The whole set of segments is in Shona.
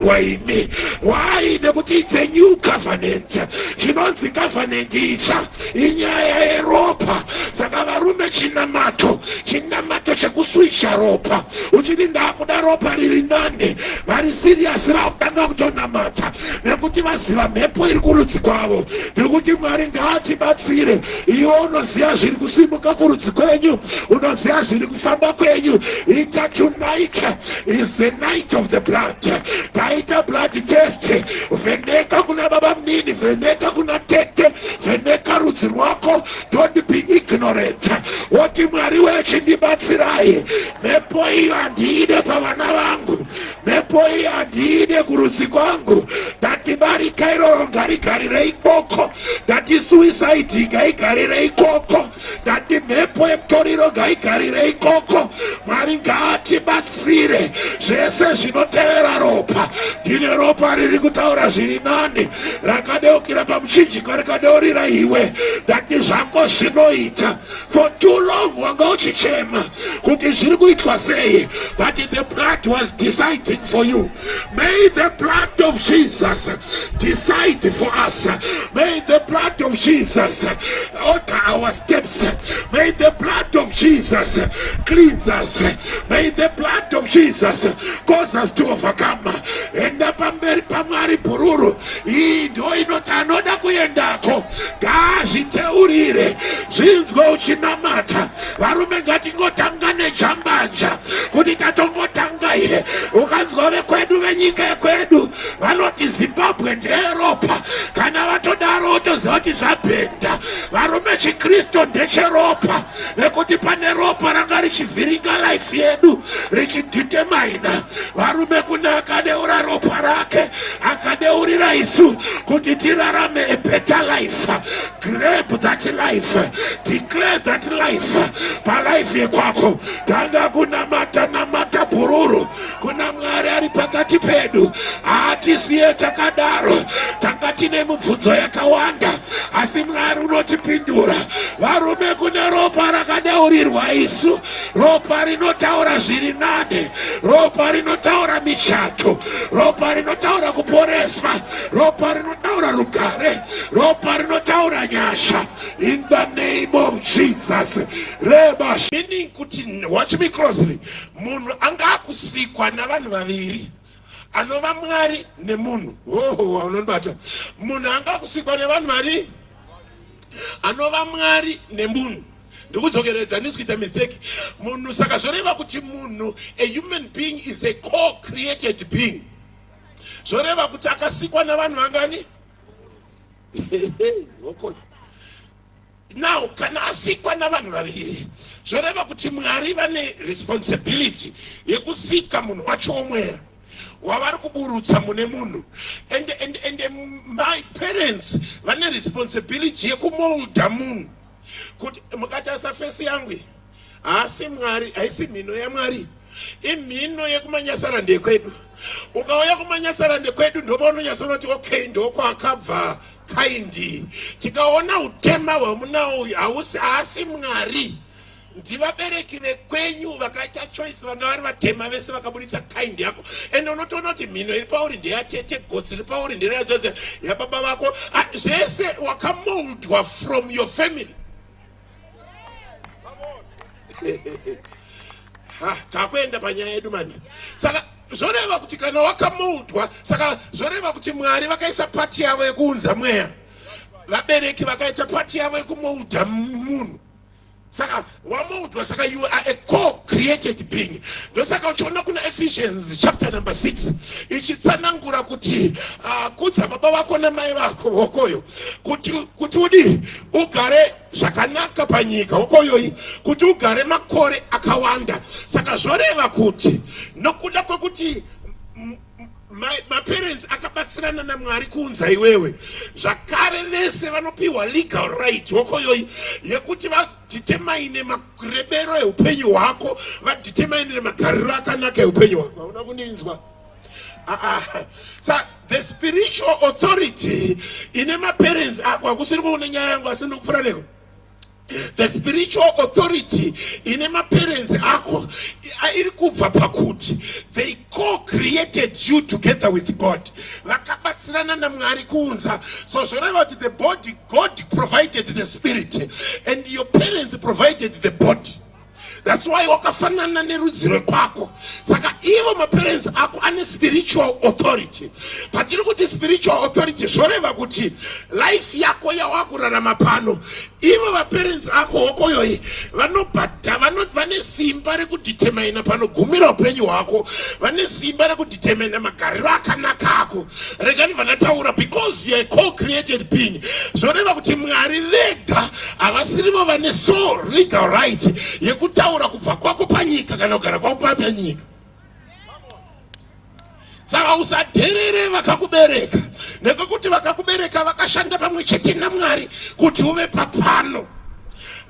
Why? It's a new covenant. Chinonzi covenant isha inyaya Europa. Sakavarume chinamato chakuswisha ropa. Uchidinda kuda ropa ririnane. Very serious rautanga kutonamata. Nekuti vasiva mepo iri kurudzi kwavo. Nekuti Mwari ngaatibatsire. Iwe unoziya zviri kusimuka kurudzi kwenyu. Unoziya zviri kufamba kwenyu. Ita tonight is the night of the blood. Taita blood test. Veneka kuna baba mnini. Veneka kuna tete. Veneka rudzi rwako. Don't be ignorant. Woti Mwari wechi ndibatsirai. Mepo iyo andide pavana vangu. Mepo iyo andide kurudzi kwangu. Dati bari kairo ngarigarire ikoko. Dati suicide ngaigarire ikoko. Dati mepo emtoriro ngaigarire ikoko. Mwari ngaatibatsire. Zvese zvinotevera ropa. Ndine ropa riri kutaura zviri nani. Rakadeukira pamuchinjiko rikadeurira iwe. Dati zvako zvinoita. For too long wanga uchichema kuti zviri kuitwa sei. But the blood was deciding for you. May the blood of Jesus decide for us. May the blood of Jesus order our steps. May the blood of Jesus cleanse us. May the blood of Jesus cause us to overcome. Enda pamberi pamari pururu. Indo inoti anoda kuendako. Ngazviteurire. Zvinzwe uchinamata. Varume ngatingotanga nejambanja. Kuti tatongotanga ihe. Ukanzwa vekwedu venyika yekwedu. Vanoti Zimbabwe ndeyeropa. Kana vatodaro utoziva kuti zvapenda. Varume chiKristu ndecheropa. Nekuti pane ropa ranga richivhiringa life yedu. Richidetermine. Varume kuna akadeura ropa rake. Akadeurira isu. Kuti tirarame a better life. Grab that life. Declare that life. Pa life yekwako. Tanga kuna namata pururu. Kuna Mwari ari pakati pedu. Atisiye takadaro. Tanga tine mubvunzo yakawanda. Asi Mwari unotipindura. Varume kuna ropa rakadeurirwa isu. Ropa rinotaura zviri nane. Ropa rinotaura michato. Ropa rinotaura kuporeswa. Ropa rinotaura rugare. Ropa rinotaura nyasha. In the name of Jesus. Reba. Meaning kuti, watch me closely. Munhu anga kusikwa na vanhu vaviri. Anova Mwari nemunhu. Oh, unondibata. Munhu anga kusikwa nevanhu vari. Anova Mwari nemunhu. Ndikudzokeredza ndisikuita mistake. Munhu saka zvoreva kuti munhu, a human being is a co-created being. Zvoreva kuti akasikwa navanhu vangani? Okay. Now, kana asikwa navanhu vaviri. Zvoreva kuti Mwari vane responsibility yekusika munhu wacho omwera. Wavari kuburutsa mune munhu. And my parents vane responsibility yekumolda munhu. Kuti mukatasa face yangu. Asi Mwari, aisi mino ya Mwari. Imino yekumanyasara ndekwedu. Ukauya kumanyasara ndekwedu ndobono nyasara kuti okay ndoko akabva kaindi. Tikaona utema hwamunao hausi asi Mwari. Ndivabereki vekwenyu vakaita choice vanga vari vatema vese vakabuditsa kind yako. Ende unotoona kuti mino iri pauri ndeyatete, gotsi iri pauri ndeyadzodze yababa vako. Zvese wakamoldwa from your family. Takwenda panyaya yedu mani. Saka zvoreva kuti kana wakamoldwa, saka zvoreva kuti Mwari vakaisa pati yavo yekuunza mweya. Vabereki vakaita pati yavo yekumolda munhu. Saka wamoldwa, saka you are a co-created being. Ndosaka uchiona kuna Ephesians chapter number 6. Ichitsanangura kuti kudza baba vako namai vako wokoyo. Kuti udi ugare zvakanaka panyika wokoyo. Kuti ugare makore akawanda. Saka zvoreva kuti nokuda kwekuti my parents akabatsirana naMwari kuunza iwewe. Zvakare vese vanopiwa legal right wokoyo yekuti vadetemaine marebero eupenyu hwako, vadetemaine magariro akanaka eupenyu hwako. Hauna kuninzwa? So the spiritual authority ine my parents ako akusiri kuona nyaya yangu asi ndikufura neko. The spiritual authority in my parents they co-created you together with God. So about the body, God provided the spirit, and your parents provided the body. That's why wakafanana nerudziro kwako. Saka even my parents ako ane spiritual authority. Patiri kuti spiritual authority shoreva kuti life yako ya wakurarama pano. Even my parents ako okoyoyi vanobata vane simba rekudetermine pano gumira upenyu wako. Vane simba rekudetermine magariro akanaka ako. Regani vanataura because you are a co-created being. Shoreva kuti Mwari lega avasirivo vane sole legal right yekuta kufa kwako panyika kana kugara kwako panyika. Saka usaterere vakakubereka nekuti vakakubereka vakashanda pamwe chete naMwari kuti uve papano.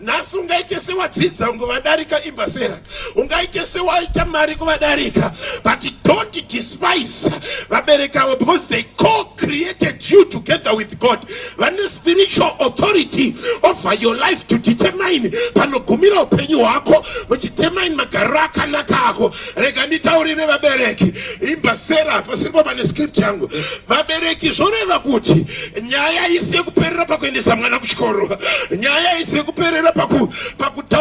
Nasi ungaite sewadzidza ungovadarika imbasera, ungaite sewaita mari kuvadarika, but don't despise vabereka because they co-created you together with God. Vane spiritual authority over your life to determine panogumira upenyu wako, determine magariro akanaka ako. Rega nditaurire vabereki imbasera pasiripo pane script yangu. Vabereki zvoreva kuti nyaya isi yekuperera pakuendesa mwana kuchikoro, nyaya isi yekuperera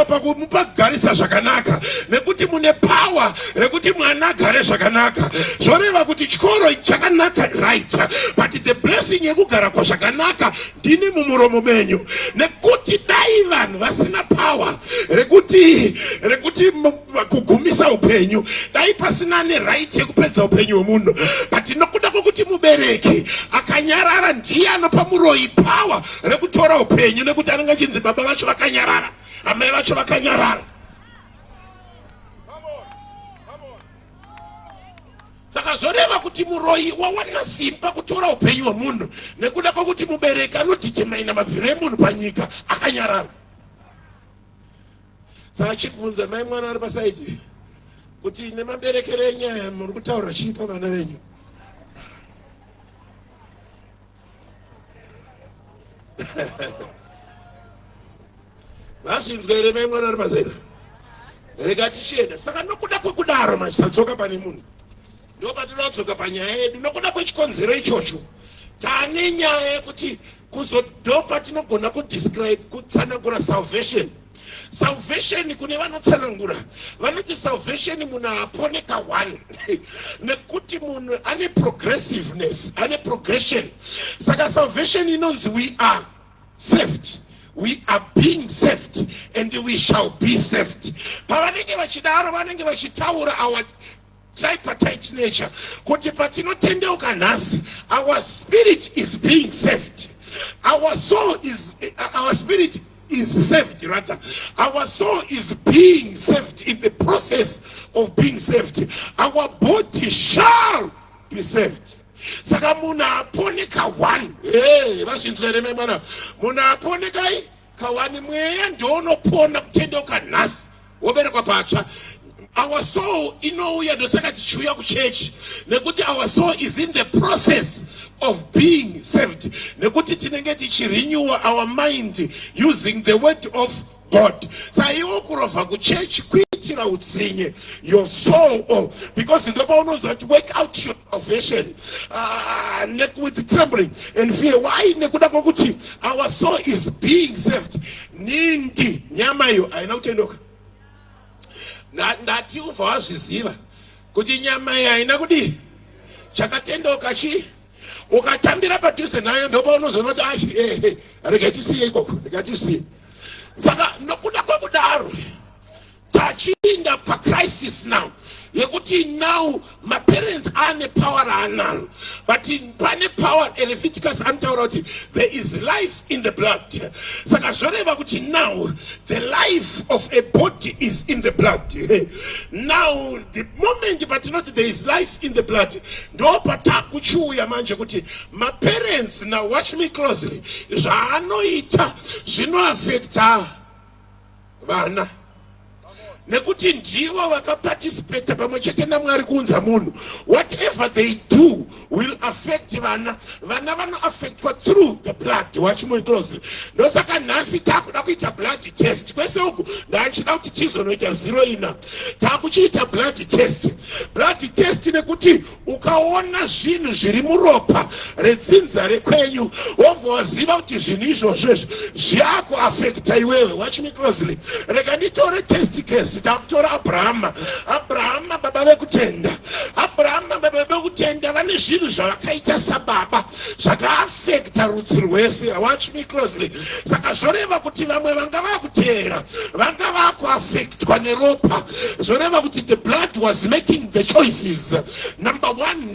pakumupa garisa zvakanaka, nekuti mune power rekuti mwana agare zvakanaka. Zvoreva kuti chikoro chakanaka right, but the blessing yekugara kwazvakanaka ndini mumuromo menyu. Nekuti dai vanhu vasina power rekuti kugumisa upenyu, dai pasina ne right yekupedza upenyu hwemunhu, but nokuda kwokuti mubereki akanyarara ndiye anopa muroyi power rekutora upenyu, nekuti anenge achinzi baba vacho vakanyarara, amai vacho vakanyarara. Saka zvoreva kuti muroyi wawana simba kutora upenyu hwemunhu nekuda kwokuti mubereki anodetermine mabviro emunhu panyika akanyarara. Saka chibvunza mai mwana ari pasaidi kuti nemaberekere enyaya muri kutaura chii pavana venyu? Vasvinzwa here mai mwana ari pasaidi? Rega tichienda. Saka nokuda kwekudaro machitadzoka pane munhu ndo patinodzoka panyaya yedu. Nokuda kwechikonzero ichocho tane nyaya yekuti ndo patinogona kudescribe kutsanangura salvation. Salvation kune vanotsanangura vanoti salvation munhu aponeka one nekuti munhu ane progressiveness, ane progression. Saka salvation inonzi we are saved, we are being saved, and we shall be saved. Pavanenge vachidaro vanenge vachitaura our tripartite nature kuti patinotendeuka nhasi our spirit is being saved, our soul is our spirit is saved, rather our soul is being saved in the process of being saved. Our body shall be saved. Saka munhu aponeka one. Vasvinzwere memana munhu aponeka kawani mweya ndounopona kutendeuka nhasi woberekwa patsva. Our soul inouya ndosaka tichiuya kuchechi nekuti our soul is in the process of being saved, nekuti tinenge tichirenew our mind using the word of God. Saiwo kurova kuchechi kuitira utsinye your soul, because ndopa unonzwa kuti work out your salvation with trembling and fear. Why? Nekuda kwokuti our soul is being saved. Nindi nyama iyo aina kutendoka. Ndati ufa wazviziva kuti nyama iyi haina kudi chakatendoka chi ukatambira padhuze nayo ndopa unozonoti rega tisiye ikoko, rega tisiye. Saka nokuda kwekudaro tachinda pacrisis now yekuti now my parents ane power raanaro, but pane power Leviticus antaura kuti there is life in the blood. Saka zvoreva kuti now the life of a body is in the blood. Now the moment patinoti there is life in the blood ndo patakuchiuya manje kuti my parents, now watch me closely, zvaanoita zvinoaffecta vana nekuti ndivo vakaparticipate pamwe chete naMwari kuunza munhu. Whatever they do will affect vana vanoaffectwa through the blood. Watch me closely. Ndosaka nhasi takuda kuita blood test kwese uku ndachida kuti tizonoita zero ina takuchiita blood test nekuti ukaona zvinhu zviri muropa redzinza rekwenyu wobva waziva kuti zvinhu izvozvo zviakuaffecta iwewe. Watch me closely. Rega nditore test case. Takutora Abrahama baba vekutenda. Abrahama baba vekutenda vane zvinhu zvavakaita sababa zvakaaffecta rudzi rwese. Watch me closely. Saka zvoreva kuti vamwe vanga vakuteera vanga vakuaffectwa neropa. Zvoreva kuti the blood was making the choices. Number one,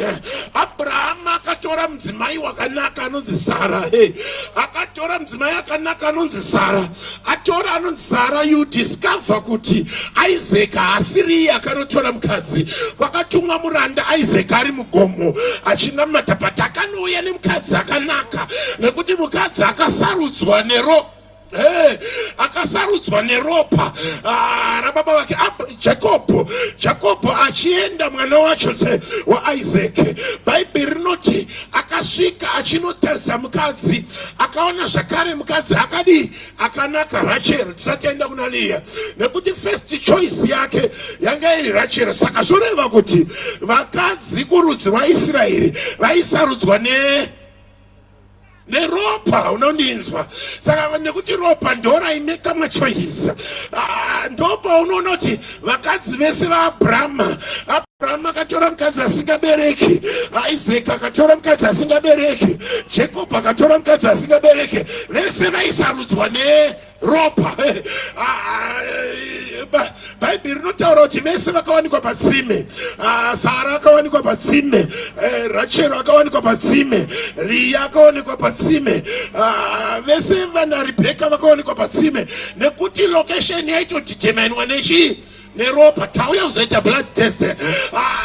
Abrahama akatora mudzimai wakanaka anonzi Sara. Akatora mudzimai akanaka anonzi Sara. Atora anonzi Sara, you discover kuti Isaac asiri akanotora mukadzi. Kwakatumwa muranda Isaac ari mugomo achinamata patakanouya nemukadzi akanaka nekuti mukadzi akasarudzwa neropa. Akasarudzwa neropa rababa vake Jacob achienda mwana wacho waIsaac. Bhaibheri rinoti akasvika achinotarisa mukadzi akaona zvakare mukadzi akanaka Rachel. Tisatenda kuna Leah nekuti first choice yake yanga iri Rachel. Saka zvoreva kuti vakadzi kurudzi vaIsraeri vaisarudzwa neropa. Unondinzwa? Saka nekuti ropa ndoraimeka machoices. Ndopa unoona kuti vakadzi vese vaAbrahama akatora mukadzi asingabereki. Isaac akatora mukadzi asingabereki. Jacob akatora mukadzi asingabereki. Vese vaisarudzwa neropa. Bhaibheri rinotaura kuti vese vakawanikwa patsime. Sara akawanikwa patsime. Rachel akawanikwa patsime. Leah akawanikwa patsime. Vese vana Rebecca vakawanikwa patsime nekuti location yaitodeterminwa neropa. Tauya uzoita blood test.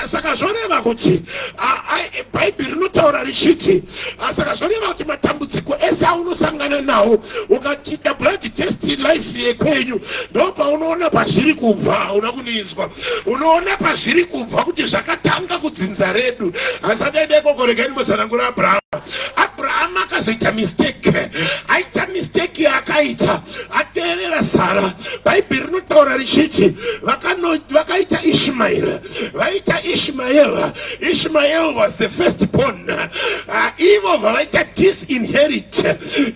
Saka zvoreva kuti Bhaibheri rinotaura richiti saka zvoreva kuti matambudziko ese aunosangana nawo ukachiita blood test life yekwenyu ndopa unoona pazviri kubva. Una kuninzwa? Unoona pazviri kubva kuti zvakatanga kudzinza redu. Asadedeko koregani musanangura Abrahama akazoita mistake. Aita mistake yakaita ateerera Sara. Bhaibheri rinotaura richiti vakaita Ishmael. Vaita Ishmael was the firstborn. Ivo vavaita disinherit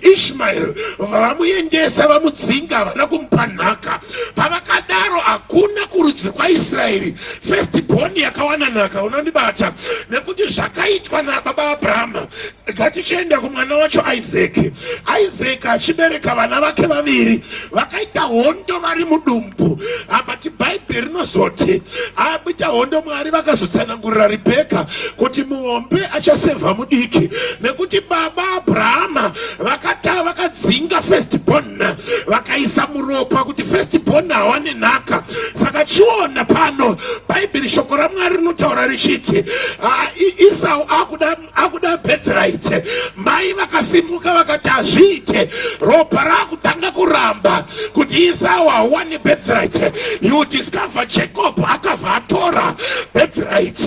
Ishmael. Vavamuendesa vamudzinga vana kumupa nhaka. Pavakadaro hakuna kurudzi kwaIsraeri firstborn yakawana nhaka. Unondibata? Nekuti zvakaitwa nababa Abrahama. Ngatichienda kumwana wacho Isaac achibereka vana vake vaviri vakaita hondo vari mudumbu. But Bhaibheri rinozoti aita hondo Mwari vakazotsanangurira Rebecca kuti muombe achasevha mudiki nekuti baba Abrahama vakadzinga firstborn vakaisa muropa kuti firstborn hawane nhaka. Saka chiona pano Bhaibheri shoko raMwari rinotaura richiti Esau akuda birthright. Mai vakasimuka vakati hazviite ropa rakutanga kuramba kuti Esau hawane birthright. You discover Jacob akabva atora birthright.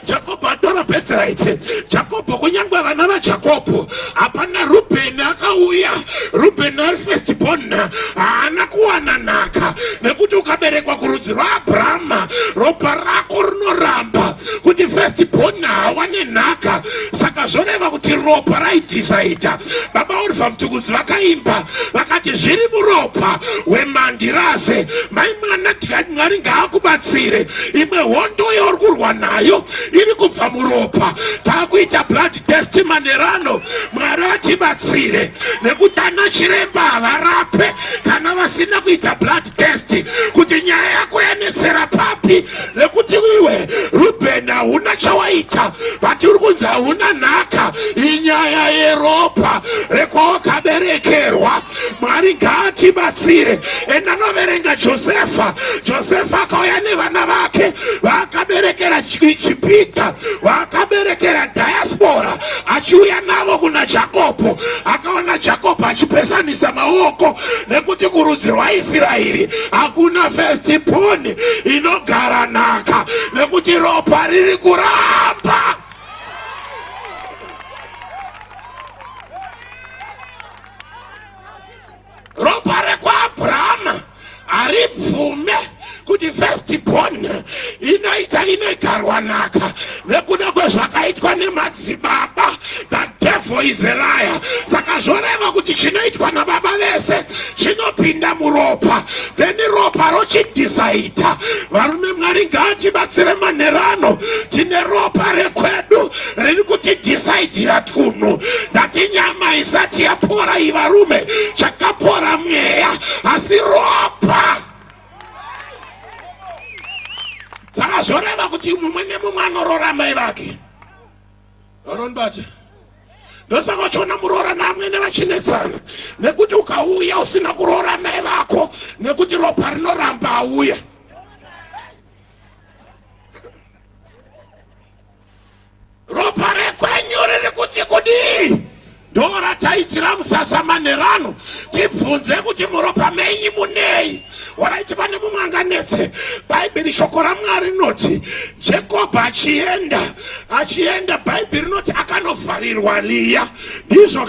Jacob atora birthright. Jacob kunyangwe vana vaJacob hapana Reuben akauya. Reuben ari firstborn haana kuwana nhaka nekuti ukaberekwa kurudzi rwaAbrahama ropa rako rinoramba kuti firstborn hawane nhaka. Saka zvoreva kuti ropa raidhisaidha. Baba Oliver Mtukudzi vakaimba vakati zviri muropa wemandiraze. Mai mwana tikati Mwari ngaakubatsire. Imwe hondo yauri kurwa nayo iri kubva muropa. Takuita blood test manerano. Mwari atibatsire nekuti ana chiremba havarape kana vasina kuita blood test kuti nyaya yako yanetsera papi. Nekuti iwe Reuben hauna chawaita but uri kunzi hauna nhaka. Inyaya yeropa rekwawakaberekerwa. Mwari ngaatibatsire. Endanoverenga Josefa akauya nevana vake vakaberekera Chipita vakaberekera diaspora achiuya navo kuna Jacob. Akaona Jacob achipesanisa maoko nekuti kurudzi rudzi rwaIsraeri hakuna firstborn inogara nhaka nekuti ropa riri kuramba. Ropa rekwaAbrahama haribvume kuti firstborn inogarwa nhaka nekuda kwezvakaitwa nemadzibaba. The devil is a liar. Saka zvoreva kuti chinoitwa nababa vese chinopinda muropa, then ropa rochidhisaidha. Varume Mwari ngatibatsire manherano. Tine ropa rekwedu riri kutidhisaidhira tunhu ndati nyama isati yapora ivarume chakapora mweya asi ropa. Saka zvoreva kuti mumwe nemumwe anorora mai vake. Varonbata ndosaka uchiona murora namwene vachinetsana nekuti ukauya usina kurora mai vako nekuti ropa rinoramba auya. Ropa rekwenyu riri kuti kudii? Ndora taitira musasa manherano tibvunze kuti muropa menyu munei. Waraiti pane mumwe anganetse. Bhaibheri shoko raMwari rinoti Jacob achienda Bhaibheri rinoti akanovharirwa Leya. Ndizvo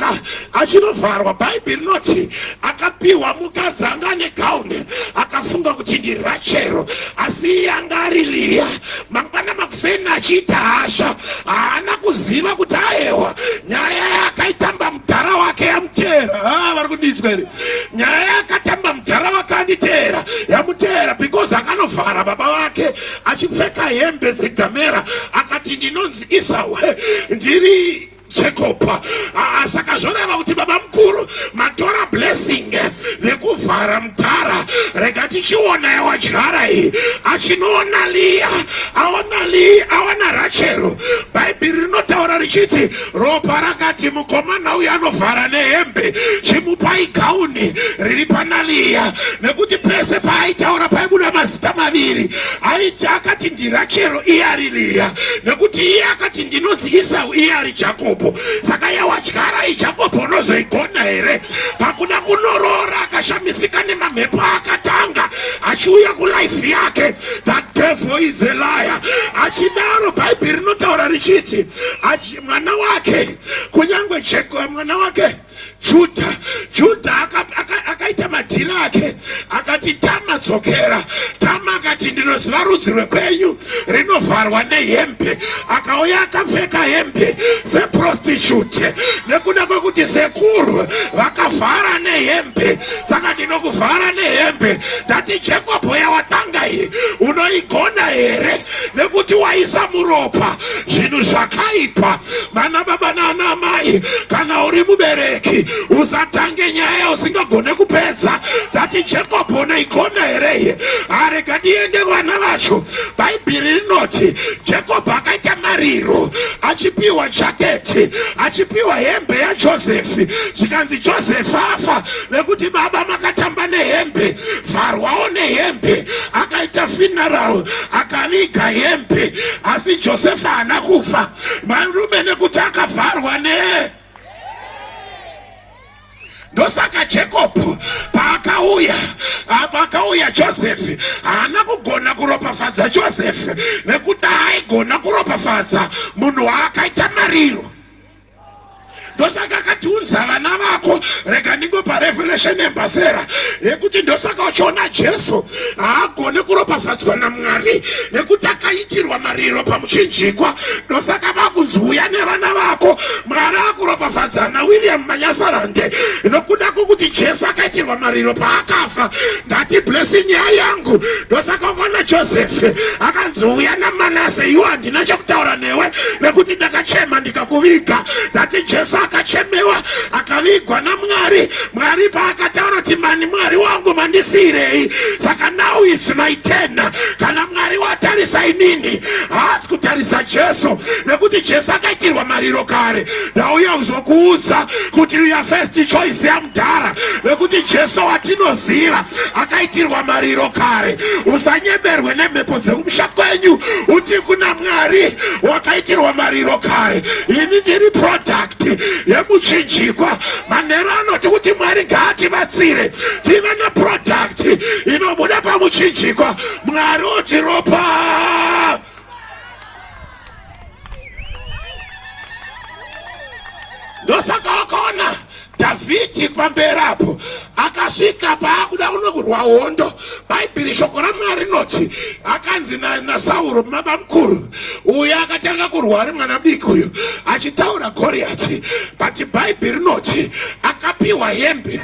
achinovharwa Bhaibheri rinoti akapiwa mukadzi anga ane gauni akafunga kuti ndiRachero asi iye anga ari Leya. Mangwana makuseni achiita hasha haana kuziva kuti aiwa nyaya yakaitamba mudhara wake yamutera. Vari kuditswa here? Nyaya yakatamba mudhara wake anditera yamutera because akanovhara baba wake achipfeka hembe dzegamera akati ndinonzi Esau ndiri Jacob. Saka zvoreva kuti baba mukuru matora blessing nekuvhara mudhara. Rega tichiona yawadyara iyi achinoona Leya aona Rachero. Bhaibheri rinotaura richiti ropa rakati mukomana uyu anovhara nehembe chimupai gauni riri pana Leya nekuti pese paaitaura paibuda mazita maviri aiti akati ndiRachero iye ari Leya nekuti iye akati ndinonzi Esau iye ari Jacob. Saka yawadyara iJacob unozoigona here? Pakuda kunorora akashamisika nemamhepo akatanga achiuya kulaifi yake. The devil is a liar. Achidaro Bhaibheri rinotaura richiti mwana wake kunyangwe mwana wake Judha akaita madhira ake akati Tama dzokera. Tama akati ndinoziva rudzi rwekwenyu rinovharwa nehembe. Akauya akapfeka hembe seprostitute nekuda kwekuti sekuru vakavhara nehembe. Saka ndinokuvhara nehembe ndati Jacob yawatanga iyi unoigona here nekuti waisa muropa zvinhu zvakaipa. Vana baba nana mai kana uri mubereki usatange nyaya usingagone kupedza. Ndati Jacob unoigona here? Arega ndiende vana vacho. Bhaibheri rinoti Jacob akaita mariro achipiwa jaketi achipiwa hembe yaJosefi. Zvikanzi Josefi afa nekuti baba makatamba nehembe vharwawo nehembe. Akaita funeral akaviga hembe asi Josefi haana kufa marume nekuti akavharwa ndosaka Jacob paakauya Josefi haana kugona kuropafadza Josefi nekuti aigona kuropafadza munhu waakaita mariro. Ndosaka akatiunza vana vako. Rega ndingopa revelation embasera yekuti ndosaka uchiona Jesu haagone kuropafadzwa naMwari nekuti akaitirwa mariro pamuchinjikwa. Ndosaka vakunzwuya nevana vako Mwari akuropafadza naWilliam Manyasarande nokuda kwokuti Jesu akaitirwa mariro paakafa. Ndati blessing yangu. Ndosaka ukaona Josefi akanzwuya naManase iwe handina chokutaura newe nekuti ndakachema ndikakuviga. Ndati Jesu akachemewa akavigwa naMwari. Mwari paakataura kuti mani Mwari wangu mandisirei. Saka now is my turn. Kana Mwari watarisa inini haasi kutarisa Jesu nekuti Jesu akaitirwa mariro kare. Ndauya kuzokuudza kuti your first choice yamudhara nekuti Jesu watinoziva akaitirwa mariro kare. Usanyemerwe nemhepo dzekumusha kwenyu uti kuna Mwari wakaitirwa mariro kare. Ini ndiri product yemuchinjikwa. Manheru anoti kuti Mwari ngaatibatsire tive neproduct inobuda pamuchinjikwa. Mwari otiropa. Ndosaka wakaona Davhidhi pamberapo akasvika paakuda kunokurwa hondo. Bhaibheri shoko raMwari rinoti akanzi naSauro baba mukuru uyo akatanga kurwa ari mwana biki uyo achitaura Goriati. But Bhaibheri rinoti akapiwa hembe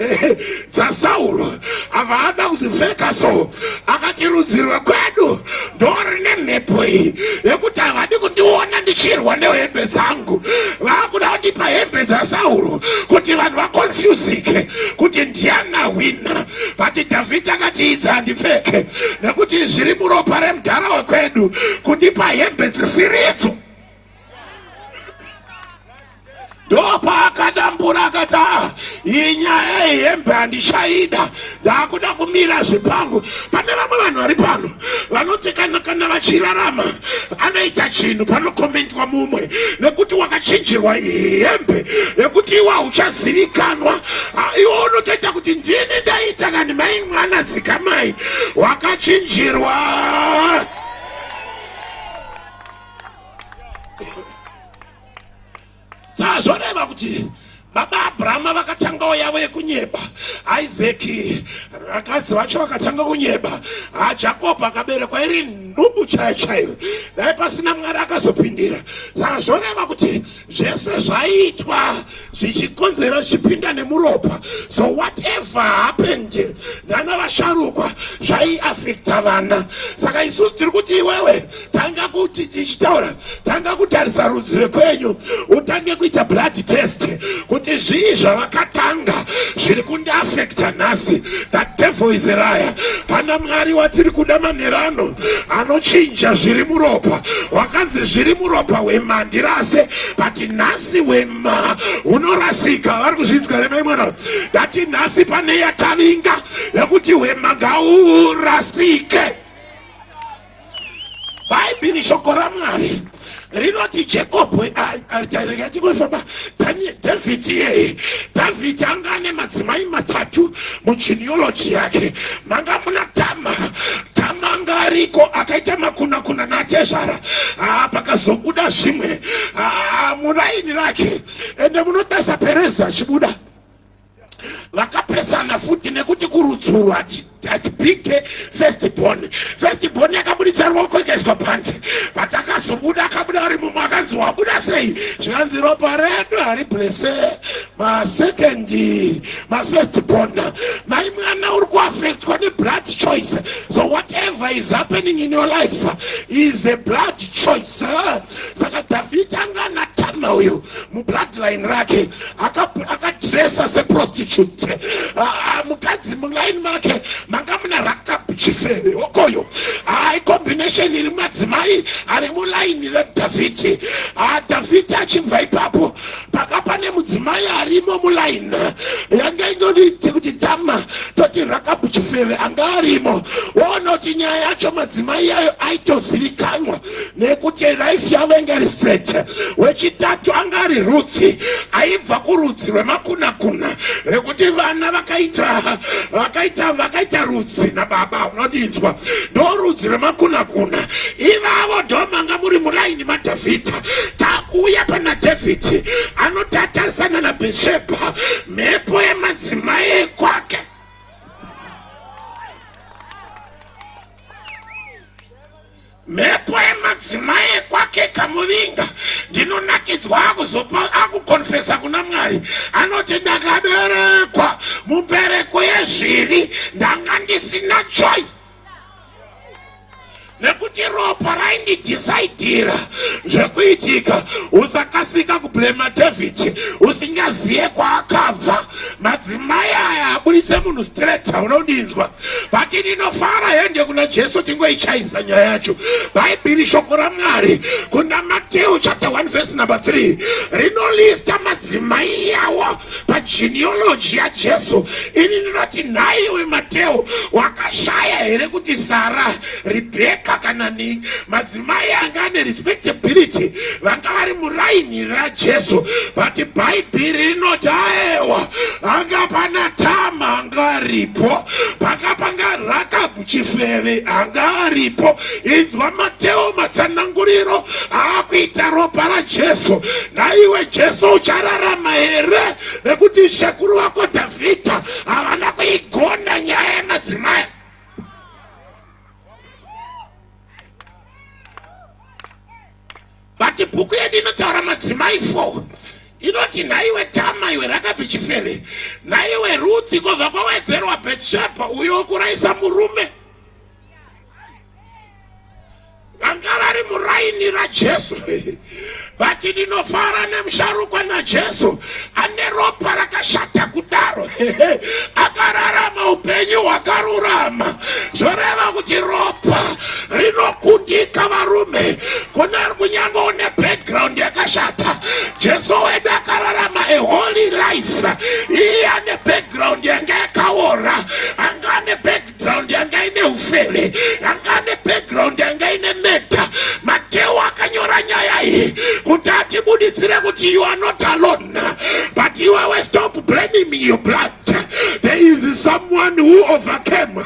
dzaSauro abva ada kuzipfeka. So akati rudzi rwekwedu ndorine mhepo iyi yekuti havadi kundiona ndichirwa nehembe dzangu. Vakuda kundipa hembe dzaSauro kuti vanhu vakonfusike kuti ndiana wina. But Davhidhi akati idzi handipfeke nekuti zviri muropa remudhara wekwedu kundipa hembe dzisiridzo. Ndopa akadambura akati iyi nyaya yehembe handishaida, ndakuda kumira zvipangu. Pane vamwe vanhu vari pano vanoti kana vachirarama anoita chinhu panokomentwa mumwe nekuti wakachinjirwa hembe nekuti iwe hauchazivikanwa. Iwe unotoita kuti ndini ndaita kandi mai mwana dzikamai wakachinjirwa. Zvazvoreva kuti baba Abrahama vakatangawo yavo yekunyeba. Isaac vakadzi vacho vakatanga kunyeba. Jacob akaberekwa iri nhubu chaiyo chaiyo, dai pasina Mwari akazopindira. Saka zvoreva kuti zvese zvaiitwa zvichikonzera zvichipinda nemuropa. So whatever happened nana vasharukwa zvaiafekta vana. Saka isusu tiri kuti iwewe tanga kuti tichitaura, tanga kutarisa rudzi rwekwenyu, utange kuita blood test kuti zvii zvavakatanga zviri kundiafekta nhasi. That devil is a liar. Pana Mwari watiri kuda manherano anochinja zviri muropa. Wakanzi zviri muropa wema ndirase, but nhasi wema unorasika. Vari kuzvinzwa remai mwana dati nhasi pane yatavinga yekuti wema ngaurasike. Bhaibheri shoko raMwari rinoti Jacob achitifamba Davhidhi yeye. Davhidhi anga ane madzimai matatu mugenealogy yake. Manga muna Tama anga ariko akaita makuna naTezara. Pakazobuda zvimwe muraini rake ende munotasa Pereza chibuda. Vakapesana futi nekuti kurudzurwa atipike firstborn yakabuditsa ruoko ikaiswa pande. But akazobuda akabuda ari mumwe akanzi wabuda sei zvikanzi ropa redu hari blese firstborn. Mai mwana uri kuafectwa neblood choice. So whatever is happening in your life is a blood choice. Saka Davhidhi anga natama uyu mubloodline rake akadresa seprostitute. Mukadzi mulaini make manga muna Rakabu chifeve okoyo. Combination iri madzimai ari mulaini reDavhidhi. Davhidhi achibva ipapo pakapane mudzimai arimo mulaini yanga ingoti kuti Tama toti Rakabu chifeve anga arimo. Woona kuti nyaya yacho madzimai ayo aitozivikanwa nekuti life yavo inga iri straight. Wechitatu anga ari Ruthi aibva kurudzi rwemakuna rekuti vana vakaita rudzi nababa unodinzwa ndo rudzi rwemakuna. Ivavo ndo manga muri mulaini maDavhidhi. Takuuya pana Davhidhi anotatarisana naBheshebha, mhepo yemadzimai ekwake. Mhepo yemadzimai ekwake kamuvinga. Ndinonakidzwa akuzopa akukonfesa kuna Mwari. Anoti ndakaberekwa mubereko yezvivi ndanga ndisina choice. Nekuti ropa raindidhisaidhira zvekuitika. Usakasika kublema Davhidhi usingaziye kwaakabva. Madzimai aya abuditse munhu straight unodinzwa. But ndinofara hende kuna Jesu tingoichaisa nyaya yacho. Bhaibheri shoko raMwari kuna Mateo chapter 1 verse number 3 rinolista madzimai yawo pagenealogy yaJesu. Ini ndinoti nhai iwe Mateo wakashaya here kuti Sara, Rebecca kusheka kana ni madzimai anga ane respectability vanga vari muraini raJesu. But Bhaibheri rinoti aewa anga pana Tama anga aripo, panga panga Rakabu chifeve anga aripo. Inzwa Mateo matsananguriro akuita ropa raJesu. Naiwe Jesu uchararama here nekuti shekuru wako Davhidha havana kuigona nyaya yemadzimai. But bhuku yedu inotaura madzimai 4. Inoti naiwe Tama iwe Rakabu chifeve, naiwe Ruthi kobva kwawedzerwa Bhetshebha uyo kuraisa murume. Vanga vari muraini raJesu. But ndinofara nemusharukwa naJesu ane ropa rakashata kudaro akararama upenyu hwakarurama. Zvoreva kuti ropa rinokundika varume kunyange une background yakashata. Jesu wedu akararama a holy life. Iye ane background yanga yakaora, anga ane background yanga ine ufeve, anga ane background yanga ine meta. Mateo akanyora nyaya iyi kuti atibuditsire kuti you are not alone, but you are stop blaming your blood. There is someone who overcame.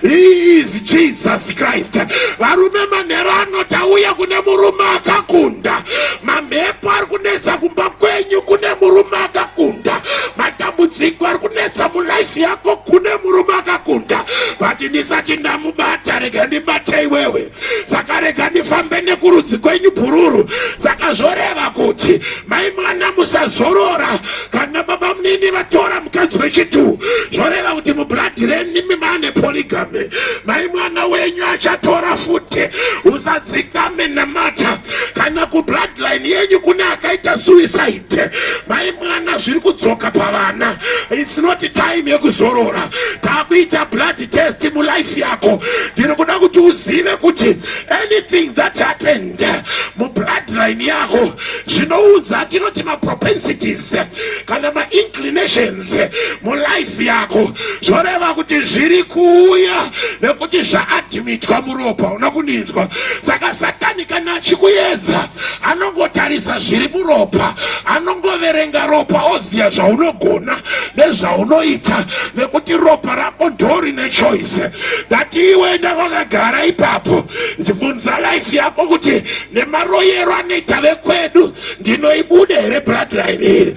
He is Jesus Christ. Varume manheru anotauya kune murume akakunda. Mamhepo ari kunetsa kumba kwenyu kune murume akakunda. Matambudziko ari kunetsa mulife yako kune murume akakunda. But ndisati ndamubata rega ndibate iwewe. Saka rega ndifambe nekurudzi kwenyu pururu. Saka zvoreva kuti mai mwana musazorora kana baba munini vatora mukadzi wechitu. Zvoreva kuti mublood renimi mane polygamy. Mai mwana wenyu achatora futi. Usadzikame namata kana kubloodline yenyu kune akaita suicide. Mai mwana zviri kudzoka pavana. It's not time yekuzorora. Takuita blood test mulife yako. Ndiri kuda kuti uzive kuti anything that happened mubloodline yako zvinoudza tinoti mapropensities kana mainclinations mulife yako. Zvoreva kuti zviri kuuya nekuti zvaadmitwa muropa. Unakunizwa? Saka Satani kana achikuedza anongotarisa zviri muropa, anongoverenga ropa oziya zvaunogona nezvaunoita, nekuti ropa rako ndorine choice. That iwe ndakagara ipapo bvunza life yako kuti nemaroyero anoita vekwedu ndinoibuda here bloodline iri,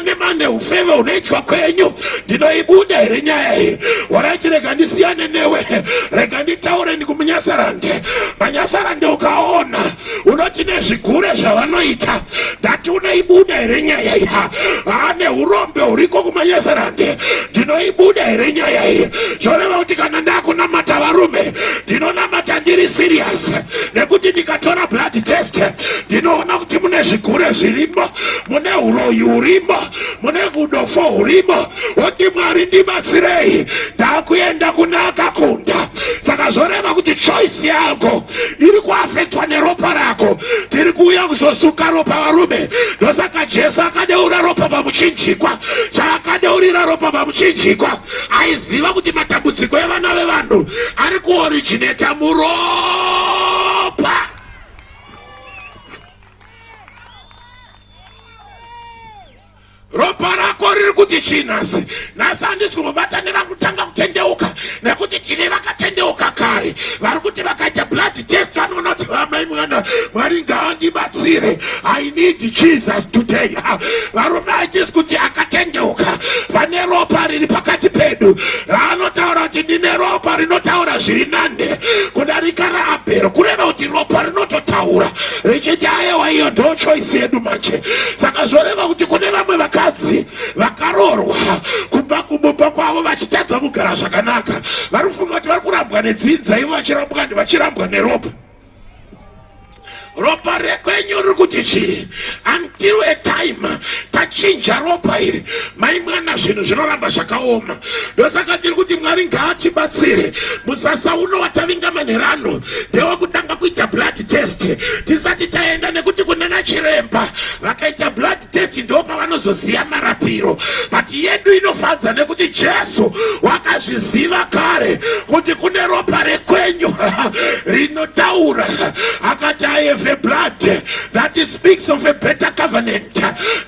nemane ufeve unoitwa kwenyu ndinoibuda here nyaya iyi. Waraiti rega ndisiyane newe, rega nditaure ndikumunyasarande. Manyasarande ukaona unoti nezvigure zvavanoita ndati unoibuda here nyaya iyi. Ane urombe uriko kumanyasarande ndinoibuda here nyaya iyi. Zvoreva kuti kana ndakunamata varume ndinonamata ndiri serious, nekuti ndikatora blood test ndinoona kuti mune zvigure zvirimo, mune uroyi urimo, mune kudofo urimo. Oti Mwari ndibatsirei, ndakuenda kuna akakunda. Saka zvoreva kuti choice yako iri kuafektwa neropa rako. Tiri kuuya kuzosuka ropa varume. Ndosaka Jesu akadeura ropa pamuchinjikwa. Chaakadeurira ropa pamuchinjikwa aiziva kuti matambudziko evana vevanhu ari kuoriginata muropa. Ropa rako riri kuti chinasi. Nasi handisi kumubata nevakutanga kutendeuka, nekuti tine vakatendeuka kare. Vari kuti vakaita blood test vanoona kuti mai mwana Mwari ngaandibatsire. I need Jesus today. Varume achisi kuti akatendeuka pane ropa riri pakati pedu. Anotaura kuti ndine ropa rinotaura zviri nane kudarika raAbheri, kureva kuti ropa rinototaura richiti ayewa iyo ndo choice yedu manje. Saka zvoreva kuti kune vamwe vakadzi vakarorwa kubva kumumba kwavo vachitadza kugara zvakanaka. Varifunga kuti vari kurambwa nedzinza, ivo vachirambwa neropa. Ropa rekwenyu riri kuti chii? Until a time tachinja ropa iri, mai mwana zvinhu zvinoramba zvakaoma. Ndosaka tiri kuti Mwari ngaatibatsire. Musasa uno watavinga manherano ndewekutanga kuita blood test tisati taenda, nekuti kunana chiremba vakaita blood test ndo pavanozo vanozoziva marapiro, but yedu inofadza nekuti Jesu wakazviziva kare kuti kune ropa rekwenyu rinotaura akati I have a blood that speaks of a better covenant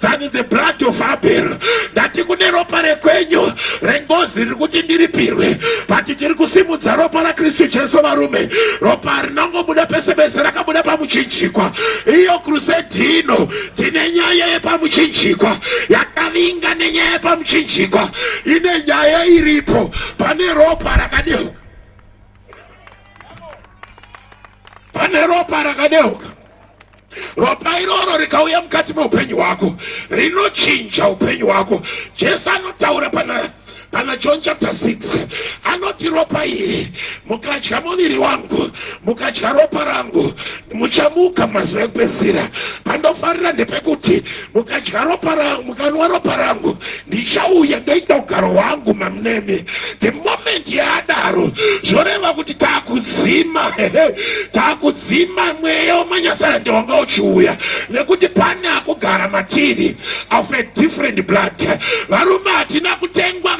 than the blood of Abel. Dati kune ropa rekwenyu rengozi rikuti ndiripirwe, but tiri kusimudza ropa la Kristu Jesu varume, ropa rinongobuda pese pese rakabuda pamuchinjikwa. Iyo crusade ino tine nyaya yepamuchinjikwa yakavinga nenyaya yepamuchinjikwa, ine nyaya iripo pane ropa rakadeuka, pane ropa rakadeuka. Ropa iroro rikauya mukati meupenyu hwako rinochinja upenyu hwako. Jesu anotaura pana John chapter 6 anoti ropa iri mukadya muviri wangu mukadya ropa rangu muchamuka mazuva ekupedzisira. Pandofarira ndepekuti mukadya ropa rangu mukanwa ropa rangu ndichauya ndoita ugaro hwangu mamunemi. The moment yaadaro zvoreva kuti taakudzima mweya wamanyasarande wanga uchiuya, nekuti pane akugara matiri of a different blood. Varume hatina kutengwa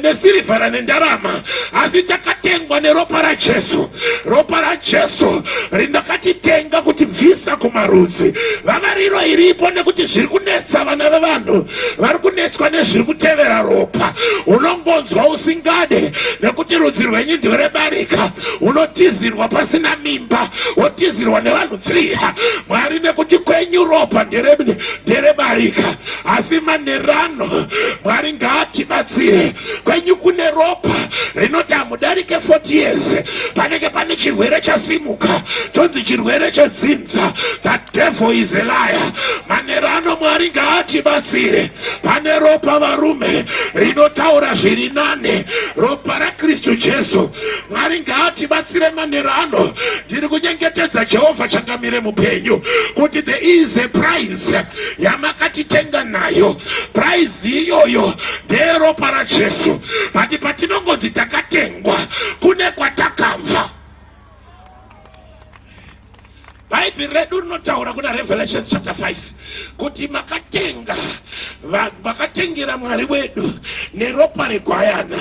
nesirivhara nendarama, asi takatengwa neropa raJesu. Ropa raJesu rinakatitenga kuti bvisa kumarudzi. Vana riro iripo nekuti zviri kunetsa vana vevanhu vari kunetswa nezviri kutevera ropa. Unongonzwa usingade nekuti rudzi rwenyu nderebarika, unotizirwa pasina mimba, wotizirwa nevanhu 3. Mwari nekuti kwenyu ropa nderebarika, asi manerano Mwari ngaatibatsire. Kwenyu kune ropa rinoti hamudarike 40 years panenge pane chirwere chasimuka, tonzi chirwere chedzinza. That devil is a liar. Manerano Mwari ngaatibatsire. Pane ropa varume rinotaura zviri nane, ropa raKristu Jesu. Mwari ngaatibatsire manerano. Ndiri kunyengetedza Jehovha changamire mupenyu kuti there is a price yamakatitenga nayo. Price iyoyo nderopa raJesu. But patinongonzi takatengwa kune kwatakabva. Bible redu rinotaura kuna Revelation chapter 5 kuti makatengera Mwari wedu neropa regwayana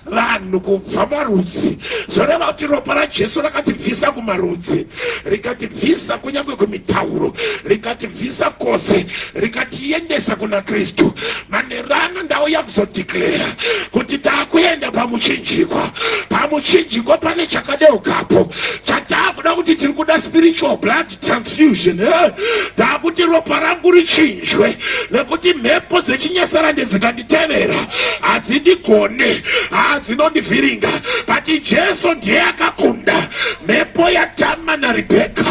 vanhu kubva marudzi. Zvoreva kuti ropa raJesu rakatibvisa kumarudzi, rikatibvisa kunyange kumitauro, rikatibvisa kwose, rikatiendesa kuna Kristu. Manerano ndauya kuzodeclare kuti taakuenda pamuchinjikwa. Pamuchinjikwa pane chakadeukapo chataakuda kuti tiri kuda spiritual blood transfusion. Taakuti ropa rangu richinjwe nekuti mhepo dzechinyasarande dzikanditevera hadzindigone, dzinondivhiringa. But Jesu ndiye akakunda mhepo yaTama naRebeka,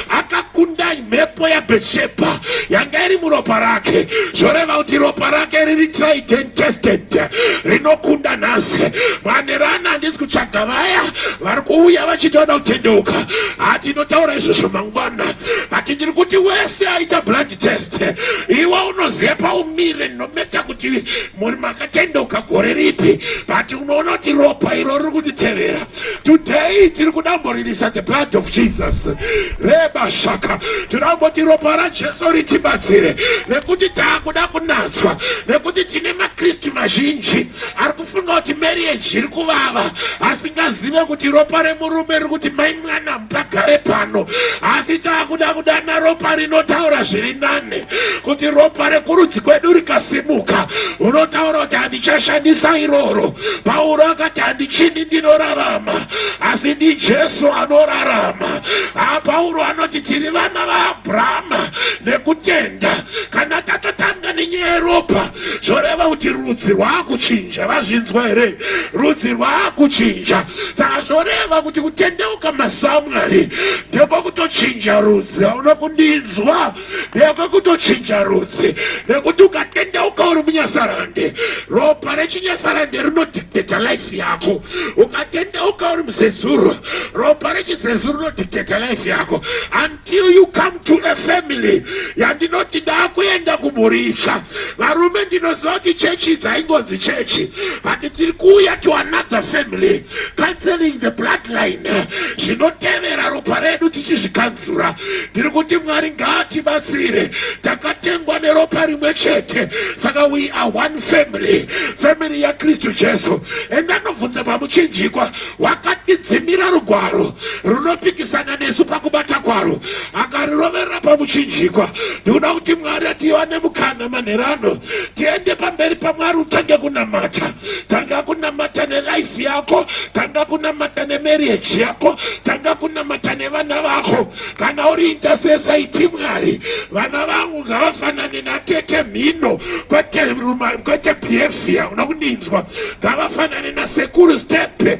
akakunda mhepo yaBhetsheba yanga iri muropa rake. Zvoreva kuti ropa rake riri tried and tested, rinokunda nhasi. Manerana handisi kutsvaga vaya vari kuuya vachitoda kutendeuka, hatinotaura izvozvo mangwana. But ndiri kuti wese aita blood test, iwe unoziva paumire nometa kuti muri makatendeuka gore ripi, but unoona kuti ropa iro riri kutitevera. Today tiri kudamboririsa the blood of Jesus. Reba shaka tinamboti ropa raJesu ritibatsire, nekuti taakuda kunatswa, nekuti tine maKristu mazhinji ari kufunga kuti marriage iri kuvava, asingazive kuti ropa remurume riri kuti mai mwana mpagare pano. Asi taakuda kudana ropa rinotaura zviri nane, kuti ropa rekurudzi kwedu rikasimuka unotaura kuti handichashandisa iroro. Pauro akati handichini ndinorarama, asi ndiJesu anorarama. Pauro anoti tiri vana vaAbhurahama nekutenda. Kana tatotanga nenyaya yeropa, zvoreva kuti rudzi rwaakuchinja. Vazvinzwa here? Rudzi rwaakuchinja. Saka zvoreva kuti kutendeuka maSamueri ndekokutochinja rudzi. Hauna kundinzwa? Ndekokutochinja rudzi. Nekuti ukatendeuka uri munyasarande, ropa rechinyasarande rinodictate life yako. Ukatendeuka uri muzezuru, ropa rechizezuru rinodictate life yako. Until you come to a family yandinoti ndakuenda kumuricha. Varume ndinoziva kuti chechi dzaingonzi chechi, but tiri kuuya to another family, cancelling the bloodline. Zvinotevera ropa redu tichizvikanzura. Ndiri kuti Mwari ngaatibatsire. Takatengwa ropa rimwe chete. Saka we are one family ya Kristu Jesu. Endanobvunza pamuchinjikwa wakatidzimira rugwaro runopikisana nesu pakubata kwaro akarirovera pamuchinjikwa. Ndinoda kuti Mwari atiwane mukana manherano tiende pamberi paMwari utange kunamata. Tanga kunamata nelife yako, tanga kunamata nemarriage yako, tanga kunamata nevana vako. Kana uri intercessor iti Mwari, vana vangu ngavafanane natete mhino kwete behavior unakudinzwa, ngavafanane nasekuru stepe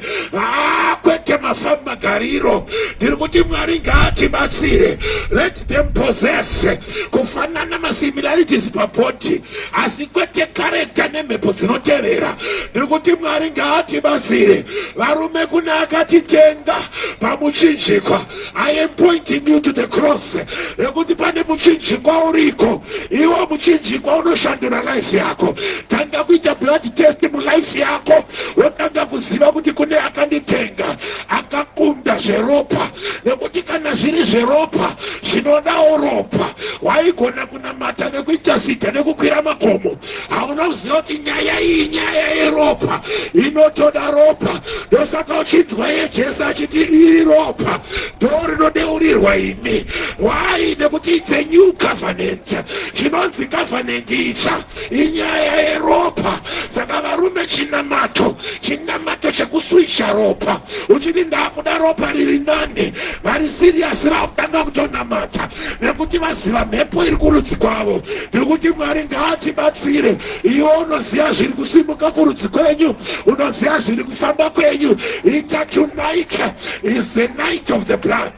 kwete mafamba gariro. Ndiri kuti Mwari ngaatibatsire, let them possess kufanana masimilarities papoti asi kwete character nemhepo dzinotevera. Ndiri kuti Mwari ngaatibatsire varume kuna akatitenga pamuchinjikwa. I am pointing you to the cross. Nekuti pane muchinjikwa uriko, iwo muchinjikwa unoshandura life yako. Tanga kuita blood test mulife yako, wotanga kuziva kuti kune akanditenga akakunda zveropa. Nekuti kana zviri zveropa zvinodawo ropa, waigona kunamata nekuita sita nekukwira makomo. Haunoziva kuti nyaya iyi nyaya yeropa inotoda ropa. Ndosaka uchinzwa Jesu achiti iri ropa ndorinodeurirwa imi. Why? Nekuti it's a new covenant. Chinonzi covenant icha inyaya yeropa. Saka varume chinamato chekuswisha ropa. Uchiti ndakuda ropa riri nane, vari serious vakutanga kutonamata nekuti vaziva mhepo iri kurudzi kwavo. Ndikuti Mwari ngaatibatsire. Iwe unoziva zviri kusimuka kurudzi kwenyu, unoziva zviri kufamba kwenyu. Ita tonight is the night of the blood.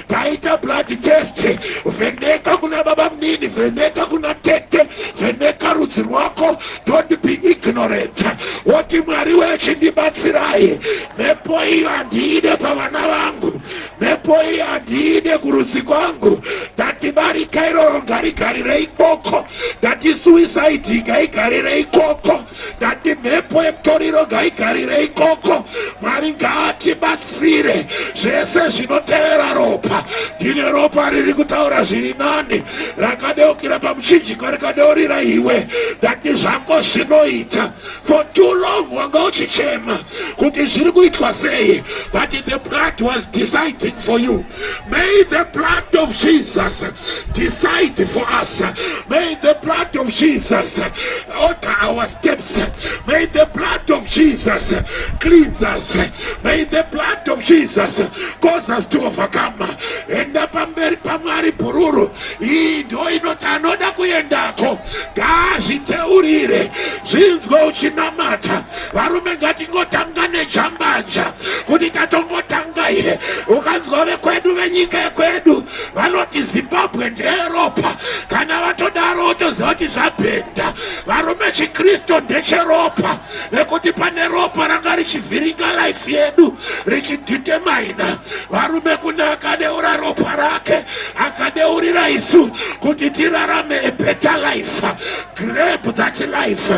Taita blood test. Vheneka kuna baba mnini, vheneka kuna tete, vheneka rudzi rwako. Don't be ignorant. Woti Mwari wechindibatsirai. Mhepo iyo handiide pavana vangu, mhepo iyo handiide kurudzi kwangu. Dati barika iroro ngarigarire ikoko, dati suicide ngaigarire ikoko, dati mhepo yemutoriro ngaigarire ikoko. Mwari ngaatibatsire. Zvese zvinotevera ropa, ndine ropa riri kutaura zviri nani, rakadeukira pamuchinjikwa rikadeurira iwe. Dati zvako zvinoita. For too long wanga uchichema kuti zviri kuitwa sei, but the blood was deciding for you. May the blood of Jesus decide for us. May the blood of Jesus order our steps. May the blood of Jesus cleanse us. May the blood of Jesus cause us to overcome. Enda pamberi paMwari pururu. Iyi ndo inoti anoda kuendako ngazviteurire, zvinzwe uchinamata. Varume ngatingotanga nejambanja kuti tatongotanga ihe. Ukanzwa vekwedu venyika yekwedu vanoti Zimbabwe ndeyeropa, kana vatodaro utoziva kuti zvabhenda. Varume chiKristu ndecheropa, nekuti pane ropa ranga richivhiringa life yedu richidetermina. Varume kuna akadeura ropa rake akadeurira isu kuti tirarame a better life. Grab that life,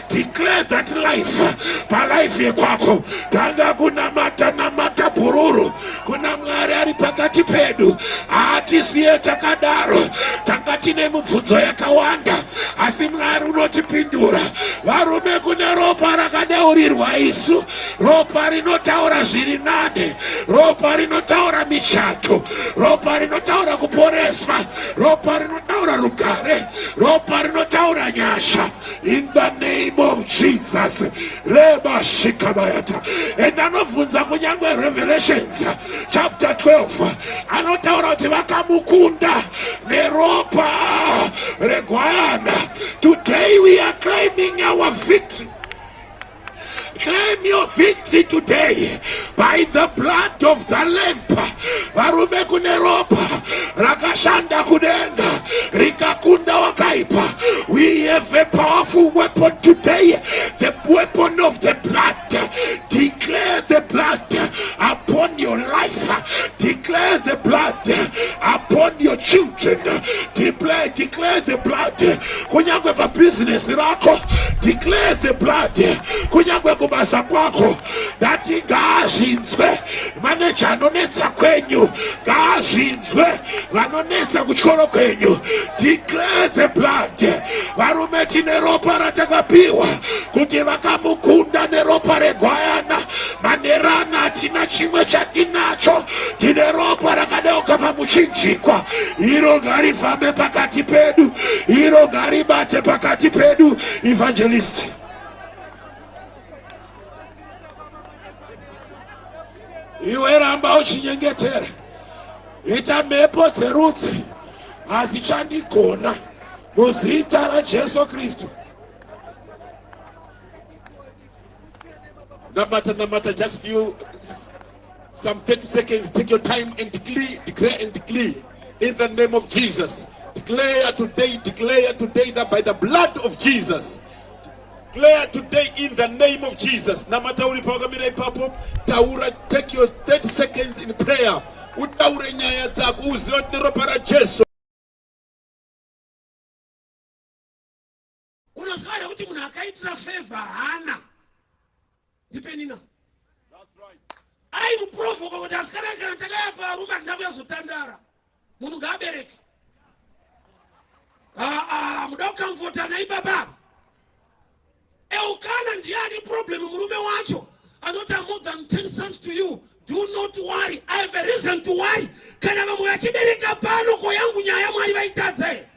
declare that life palife yekwako. Tanga kunamata namata pururu. Kuna Mwari ari pakati pedu, haatisiye takadaro. Tanga tine mibvunzo yakawanda, asi Mwari unotipindura. Varume kune ropa rakadeurirwa isu, ropa rinotaura zviri nane, ropa rinotaura michato, ropa rinotaura kuporeswa, ropa rinotaura rugare, ropa rinotaura nyasha. In the name of Jesus. Reba shikabayata. Endanovhunza kunyangwe Revelations chapter 12 anotaura kuti vakamukunda neropa regwayana. Today we are claiming our victory. Claim your victory today by the blood of the Lamb. Varume kune ropa rakashanda kudenga rikakunda wakaipa. We have a powerful weapon today, the weapon of the blood. Declare the blood upon your life. Declare the blood upon your children. Declare the blood kunyangwe pa business rako. Declare the blood kunyangwe kubasa kwako. Dati ngazhinzwe manager anonetsa kwenyu, ngazhinzwe vanonetsa kuchikoro kwenyu. Declare the blood tine ropa ratakapiwa kuti vakamukunda neropa regwayana. Manerana hatina chimwe chatinacho, tine ropa rakadeuka pamuchinjikwa. Iro ngarifambe pakati pedu, iro ngaribate pakati pedu. Evangelist, iwe ramba uchinyengetera. Ita mhepo dzerudzi hadzichandigona muzita raJesu Kristu. Namata, just some 30 seconds. Take your time and declare and declare in the name of Jesus. Declare today that by the blood of Jesus. Declare today in the name of Jesus. Namata uri pagamira ipapo, taura, take your 30 seconds in prayer. Utaure nyaya zako uzione ropa la Yesu. Unaswali kuti munhu akaitira favor hana. Ndipenina. That's right. Ai muprovoka kuti asikana kana takayapa rumba ndakuya zotandara. Munhu ngabereke. Muda kukamfota na ibaba. Eukana ndiani problem murume wacho. Anota more than 10 cents to you. Do not worry. I have a reason to worry. Kana mamu yachibereka pano kwa yangu nyaya mwari vaitadze.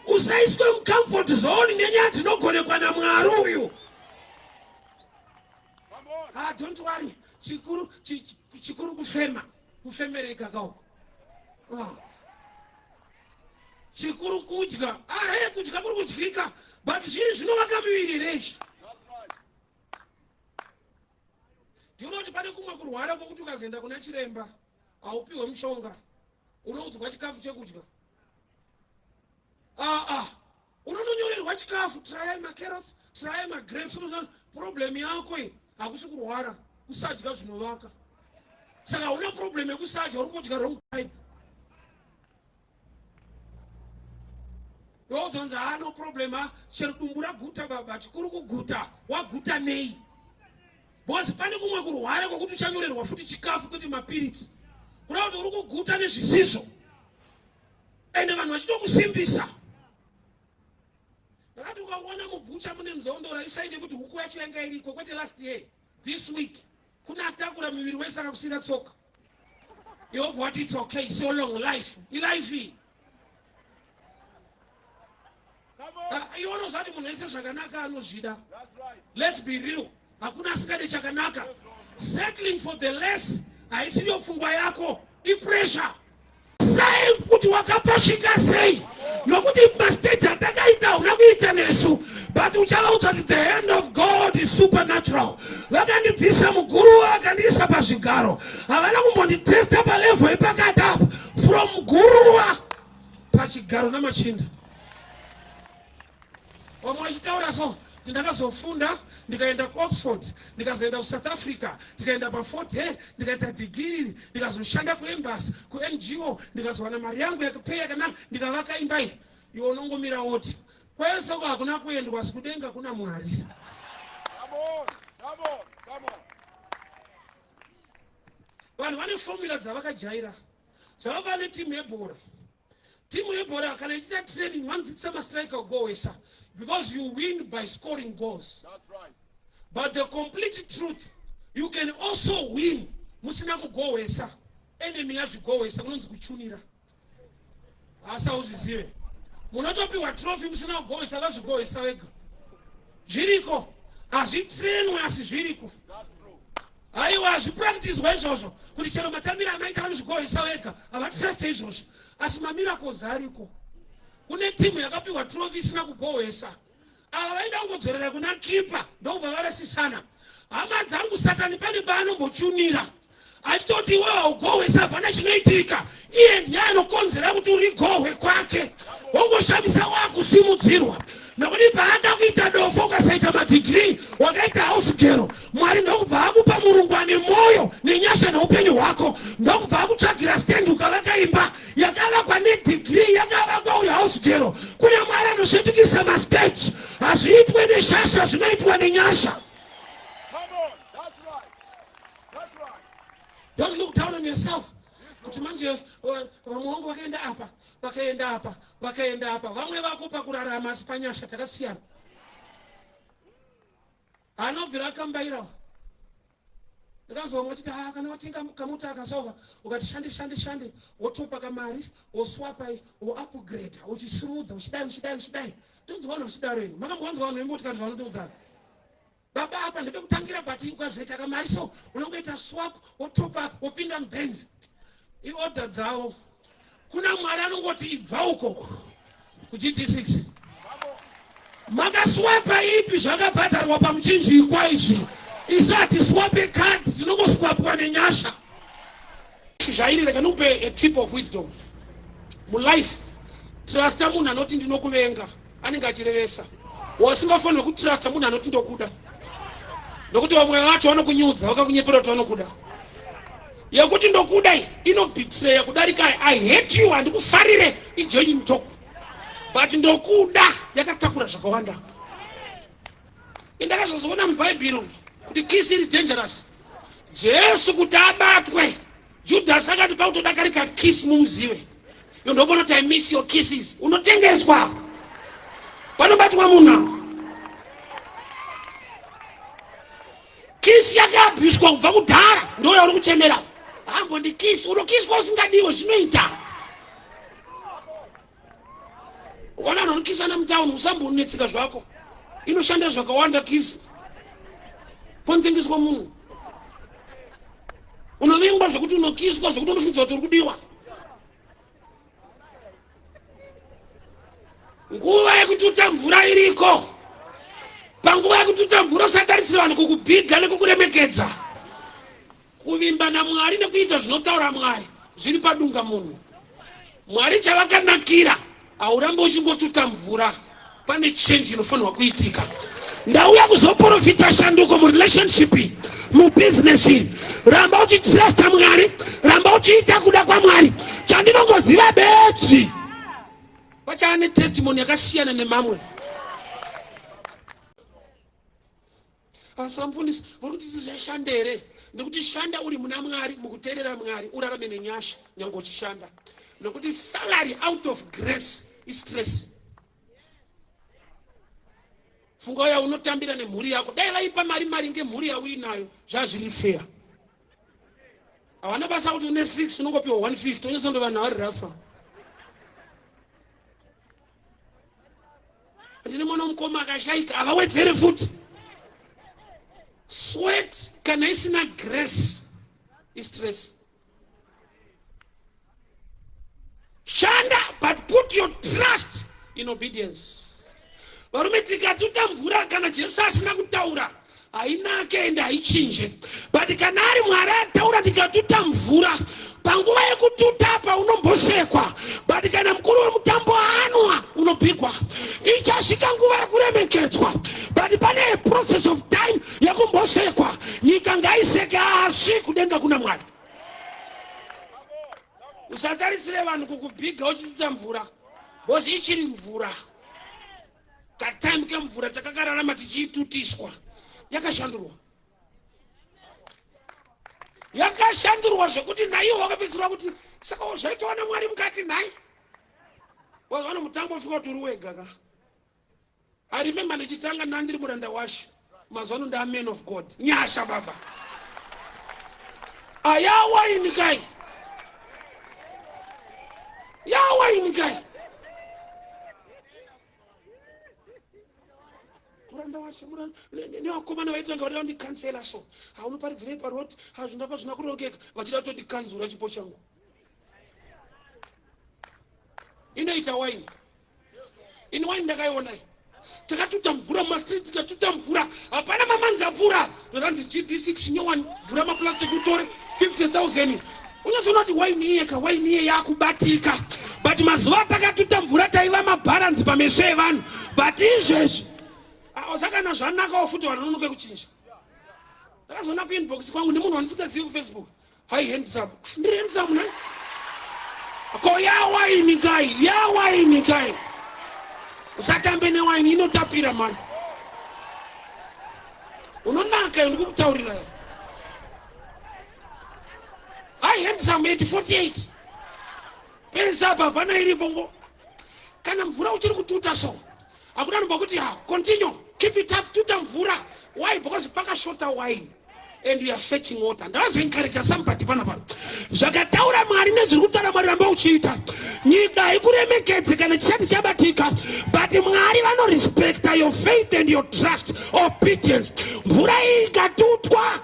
Usaiswe mcomfort zone nyenyati nogonekwa na mwaru uyu. Don't worry. Chikuru kufemereka kauko. Chikuru kudya. Kudya kuri kudyika. But zvinovaka miviri reshi. Ndinoti pane kumwe kurwara kwokuti ukazoenda kuna chiremba aupiwe mushonga unoudzwa chikafu chekudya. Unononyorerwa chikafu, try my carrots, try my grapes. Problem yako hakusi kurwara, kusadya zvinovaka. Saka una problem yekusadya uri kudya wrong type. Yozonza no problem chero dumbura guta baba chikuru kuguta waguta nei. Bosi pane kumwe kurwara kwokuti uchanyorerwa futi chikafu kuti mapirits. Kuna kuti uri kuguta nezvisiso. Ende vanhu vachitokusimbisa. Ndakati ukaona mubucha mune nzondo raisaine kuti huku yacho yanga iriko kwete last year. This week kuna atakura miviri wese akakusira tsoka. You've what it's okay, so long life. Life. Iwono zati munhu wese zvakanaka anozvida. Let's be real. Hakuna sikade chakanaka. Settling for the less haisiyo pfungwa yako. Pressure. Sai kuti wakapashika sei. Nokuti mastage atakaita unakuita nesu. But uchalauta at the hand of God is supernatural. Vakandibvisa muguru vakandisa pazvigaro. Havana kumbonditesta palevel epakati from guruwa pachigaro namachinda. Wamwe wachitaura so. Ndakazofunda ndikaenda ku Oxford, ndikazoenda ku South Africa, ndikaenda pa Fort Hare, ndikaita degree, ndikazoshanda ku embassy, ku NGO, ndikazowana mari yangu yekupeya kana ndikavaka imba iyi. Iwe unongomira woti kwese hakuna kuendwa sikudenga kuna Mwari. Come on. Vanhu vane formula dzavakajaira. Zvava ne team yebhora. Team yebhora kana ichita training vandzitsa mastriker goesa. Because you win by scoring goals. That's right. But the complete truth, you can also win. Musina kugoesa. Enemy yazvigoesa kunonzi kuchunira. Asa uzizive. Munotopiwa trophy musina kugoesa vazvigoesa vega. Zviriko. Hazvitrainwe asi zviriko. Aiwa hazvipractice izvozvo. Kuti chero matambira amaita vanozvigoesa vega. Havatrust izvozvo. Asi mamiracles ariko. Kune timu yakapiwa trophy isina kugohwesa. Ava vaida kungodzorera kuna kipa ndobva varasisana. Hama dzangu Satani pane paanombochunira. Achitoti iwe haugohwesa hapana chinoitika. Iye ndiye anokonzera kuti urigohwe kwake. Wongoshamisa wakusimudzirwa. Nokuti paada kuita dofo ukasaita madegree wakaita house girl. Mwari ndokubva akupa murungwane moyo nenyasha neupenyu hwako. Ndokubva akutsvagira stand ukavaka imba yakavakwa nedegree yakavakwa uri house girl. Kune Mwari anosvetukisa mastage. Hazviitwe neshasha zvinoitwa nenyasha. Don't look down on yourself. Kuti manje vamwe vakaenda apa, vakaenda apa. Vamwe vakupa kurarama asi panyasha takasiyana. anobvira akambaira ndakanzwa mwachiti kana watenga kamuta akasoka ukati shande wotopa kamari woswapa woupgrade uchisimudza uchidai ndinzwana uchidareni makambowanzwa vanhu vemboti kana zvanotodzana baba apa ndekutangira bati ukazoita kamari so unongoita swap wotopa wopinda mubenzi iorder dzavo kuna mwari anongoti ibva uko kuGD6 makaswapa ipi zvakabhadharwa pamuchinjikwa izvi isati swape card dzinongoswapwa nenyasha zvairire kanupe a tip of wisdom mulife. Trusta munhu anoti ndinokuvenga anenge achirevesa wasingafanira kutrusta munhu anoti ndokuda nokuti vamwe vacho vanokunyudza vakakunyepera kuti vanokuda yekuti ndokuda inobetray kudarika I hate you handikufarire ijoyi mutoko but ndokuda yakatakura zvakawanda. Indakazoona mubhaibheri kuti kiss is dangerous. Jesu kuti abatwe Judas akati pautodakarika kiss mumuzive you don't want to miss your kisses unotengeswa panobatwa munhu kiss yakabviswa kubva kudhara ndo yauri kuchemera hambo ndi kiss unokiswa usingadiwe zvinoita wana unokisana mutauni usambonetsika zvako inoshanda zvakawanda kiss pontengeswa munhu unovengwa zvekuti unokiswa zvekuti unofundzwa kuti uri kudiwa. Nguva yekututa mvura iriko panguva yekututa mvura usatarisira vanhu kukubhiga nekukuremekedza kuvimba naMwari nekuita zvinotaura Mwari zviri padunga munhu. Mwari chavakanakira haurambe uchingotuta mvura pane change inofanirwa kuitika. Ndauya kuzoprofita shanduko murelationship mubusiness ramba uchitrasta Mwari ramba uchiita kuda kwaMwari chandinongoziva bedzi pachane testimony yakasiyana nemamwe asamfundisi kuti tizashandere ndikuti shanda uri muna Mwari mukuteerera Mwari urarame nenyasha nyango uchishanda nokuti salary out of grace is stress. Funga ya unotambira nemhuri yako dai vaipa mari ngemhuri yauinayo zvazviri fair. Hawana basa kuti une 6 unongopiwa 150 unyezondo vanhu vari rafa. Ndine mwana mukoma akashaika avawedzere futi. Sweat kana isina grace is stress. Shanda but put your trust in obedience. Varume tikatuta mvura kana Jesu asina kutaura hainake ende haichinje but kana ari Mwari ataura tikatuta mvura panguva yekututa apa unombosekwa but kana mukuru wemutambo anwa unopigwa ichasvika nguva yekuremekedzwa but pane a process of time yekumbosekwa nyika ngaiseke asi kudenga kuna Mwari. Usatarisire vanhu kukubhiga uchituta mvura bosi ichiri mvura katime kemvura takakararama tichiitutiswa yakashandurwa zvekuti naiwo wakapedzisira kuti saka zvaitwa naMwari mukati nai wavana mutambo ufika kuti uri wega ka. I remember ndichitanga ndiri muranda washe mazwano nda man of God nyasha baba ayawainikai muranda washe nevakomana vaitanga vada kundikansela so haunoparidzirei paroti hazvindaka zvina kurongeka vachida kutodikanzura chipo changu inoita waini ini waini ndakaionai takatuta mvura mumastreet tikatuta mvura hapana mamanzi mvura ndoranzi GD6 nyowa mvura maplastic utore 50,000 unozoona kuti waini iye yakubatika but mazuva takatuta mvura taiva mabalance pameso evanhu but izvezvi osakana zvanakawo futi vanhu vanonoke kuchinja. Ndakazoona kuinbox kwangu nemunhu wandisingazivi kuFacebook hai handsome ndiri handsome nai ko yawaini kai usatambe newaini inotapira mani unonaka ndikukutaurira hai handsome 848 pesa apa pana iripo ngo kana mvura uchiri kututa so hakuna nobva kuti continue keep it up, tuta mvura. Why? Because paka shorter wine. And we are fetching water. That's encourage somebody. Zakataura marine zirutara maramba uchita. Nyika ikuremeketse kana chati chabatika. But mwari vano respect your faith and your trust, obedience. Mvura ikatutwa.